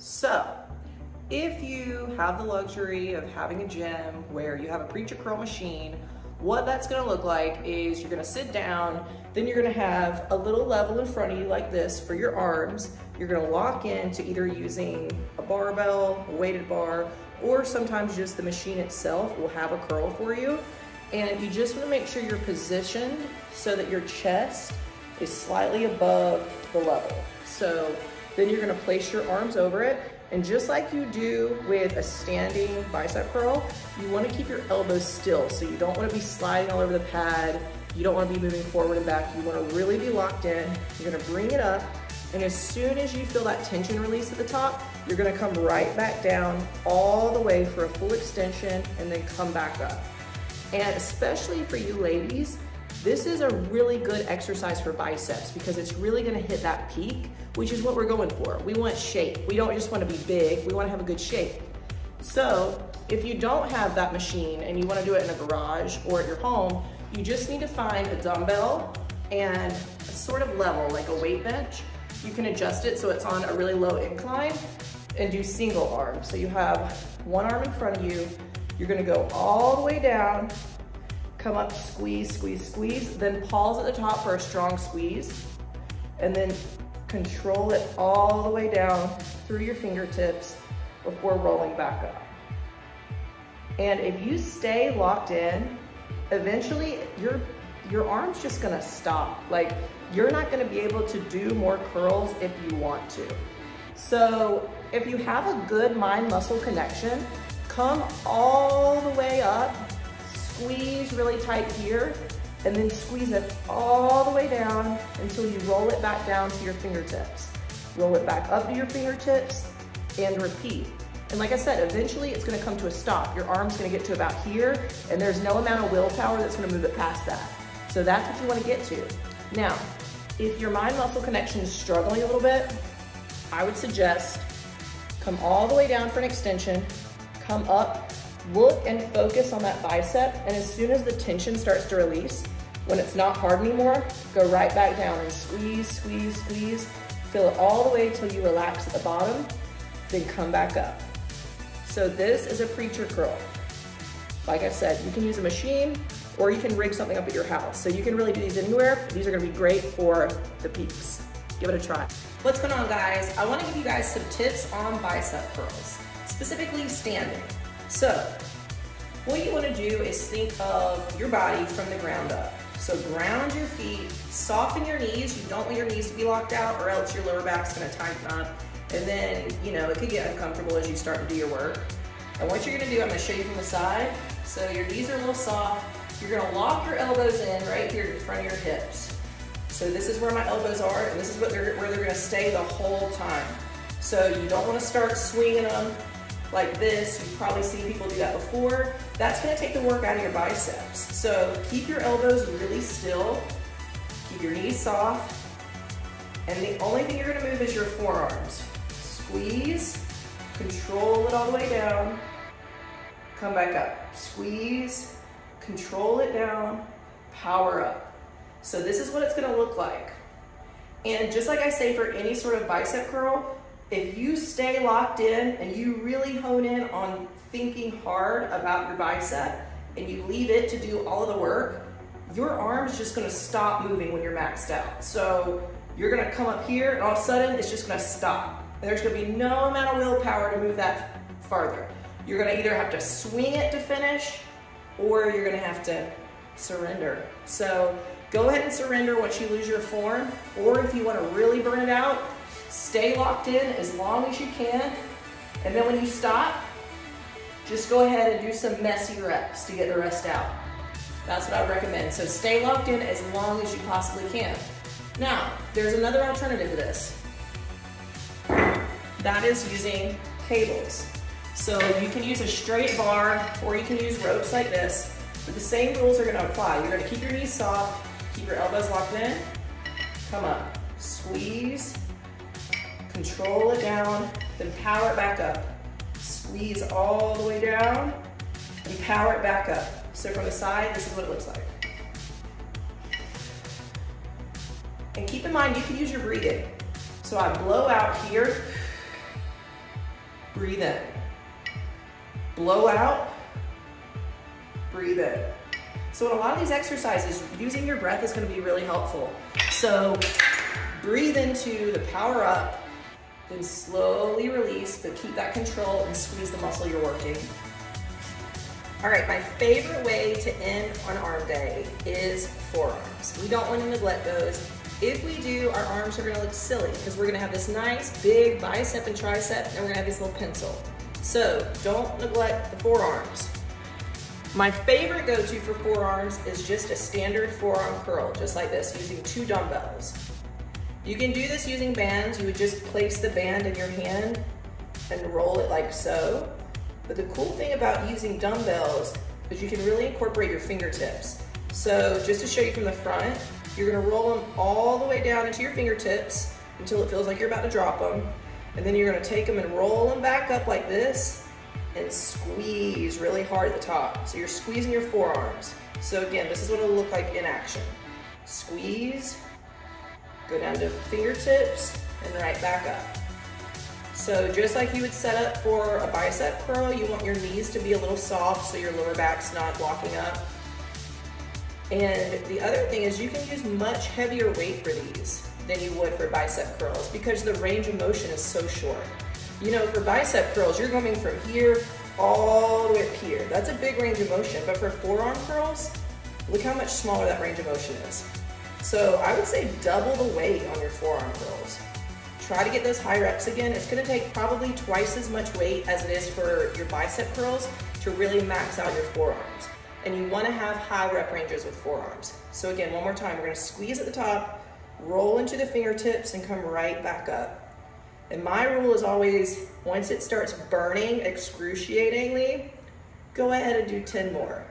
So, if you have the luxury of having a gym where you have a preacher curl machine, what that's gonna look like is you're gonna sit down, then you're gonna have a little level in front of you like this for your arms. You're gonna lock into either using a barbell, a weighted bar, or sometimes just the machine itself will have a curl for you. And you just wanna make sure you're positioned so that your chest is slightly above the level. So then you're gonna place your arms over it. And just like you do with a standing bicep curl, you wanna keep your elbows still. So you don't wanna be sliding all over the pad. You don't wanna be moving forward and back. You wanna really be locked in. You're gonna bring it up. And as soon as you feel that tension release at the top, you're gonna come right back down all the way for a full extension and then come back up. And especially for you ladies, this is a really good exercise for biceps because it's really gonna hit that peak, which is what we're going for. We want shape. We don't just wanna be big, we wanna have a good shape. So if you don't have that machine and you wanna do it in a garage or at your home, you just need to find a dumbbell and a sort of level, like a weight bench. You can adjust it so it's on a really low incline and do single arm. So you have one arm in front of you, you're gonna go all the way down, come up, squeeze, squeeze, squeeze, then pause at the top for a strong squeeze, and then control it all the way down through your fingertips before rolling back up. And if you stay locked in, eventually your arm's just gonna stop. Like, you're not gonna be able to do more curls if you want to. So if you have a good mind-muscle connection, come all the way up, squeeze really tight here, and then squeeze it all the way down until you roll it back down to your fingertips. Roll it back up to your fingertips and repeat. And like I said, eventually it's gonna come to a stop. Your arm's gonna get to about here, and there's no amount of willpower that's gonna move it past that. So that's what you wanna get to. Now, if your mind-muscle connection is struggling a little bit, I would suggest come all the way down for an extension, come up, look and focus on that bicep, and as soon as the tension starts to release, when it's not hard anymore, go right back down and squeeze, squeeze, squeeze. Feel it all the way till you relax at the bottom, then come back up. So this is a preacher curl. Like I said, you can use a machine or you can rig something up at your house. So you can really do these anywhere. These are gonna be great for the peaks. Give it a try. What's going on, guys? I wanna give you guys some tips on bicep curls, specifically standing. So what you wanna do is think of your body from the ground up. So ground your feet, soften your knees. You don't want your knees to be locked out or else your lower back's gonna tighten up. And then, it could get uncomfortable as you start to do your work. And what you're gonna do, I'm gonna show you from the side. So your knees are a little soft. You're gonna lock your elbows in right here in front of your hips. So this is where my elbows are, and this is where they're gonna stay the whole time. So you don't wanna start swinging them like this. You've probably seen people do that before. That's gonna take the work out of your biceps. So keep your elbows really still, keep your knees soft, and the only thing you're gonna move is your forearms. Squeeze, control it all the way down, come back up. Squeeze, control it down, power up. So this is what it's gonna look like. And just like I say for any sort of bicep curl, if you stay locked in and you really hone in on thinking hard about your bicep and you leave it to do all of the work, your arm's just gonna stop moving when you're maxed out. So you're gonna come up here and all of a sudden it's just gonna stop. And there's gonna be no amount of willpower to move that farther. You're gonna either have to swing it to finish or you're gonna have to surrender. So go ahead and surrender once you lose your form, or if you wanna really burn it out, stay locked in as long as you can, and then when you stop, just go ahead and do some messy reps to get the rest out. That's what I would recommend. So stay locked in as long as you possibly can. Now, there's another alternative to this. That is using cables. So you can use a straight bar or you can use ropes like this, but the same rules are gonna apply. You're gonna keep your knees soft, keep your elbows locked in, come up, squeeze, control it down, then power it back up. Squeeze all the way down and power it back up. So from the side, this is what it looks like. And keep in mind, you can use your breathing. So I blow out here, breathe in. Blow out, breathe in. So in a lot of these exercises, using your breath is gonna be really helpful. So breathe into the power up, then slowly release, but keep that control and squeeze the muscle you're working. All right, my favorite way to end on arm day is forearms. We don't want to neglect those. If we do, our arms are gonna look silly because we're gonna have this nice big bicep and tricep, and we're gonna have this little pencil. So don't neglect the forearms. My favorite go-to for forearms is just a standard forearm curl, just like this, using 2 dumbbells. You can do this using bands. You would just place the band in your hand and roll it like so. But the cool thing about using dumbbells is you can really incorporate your fingertips. So just to show you from the front, you're gonna roll them all the way down into your fingertips until it feels like you're about to drop them. And then you're gonna take them and roll them back up like this and squeeze really hard at the top. So you're squeezing your forearms. So again, this is what it'll look like in action. Squeeze, go down to fingertips, and right back up. So just like you would set up for a bicep curl, you want your knees to be a little soft so your lower back's not locking up. And the other thing is you can use much heavier weight for these than you would for bicep curls because the range of motion is so short. You know, for bicep curls, you're going from here all the way up here. That's a big range of motion, but for forearm curls, look how much smaller that range of motion is. So I would say double the weight on your forearm curls. Try to get those high reps again. It's gonna take probably twice as much weight as it is for your bicep curls to really max out your forearms. And you wanna have high rep ranges with forearms. So again, one more time, we're gonna squeeze at the top, roll into the fingertips, and come right back up. And my rule is always, once it starts burning excruciatingly, go ahead and do 10 more.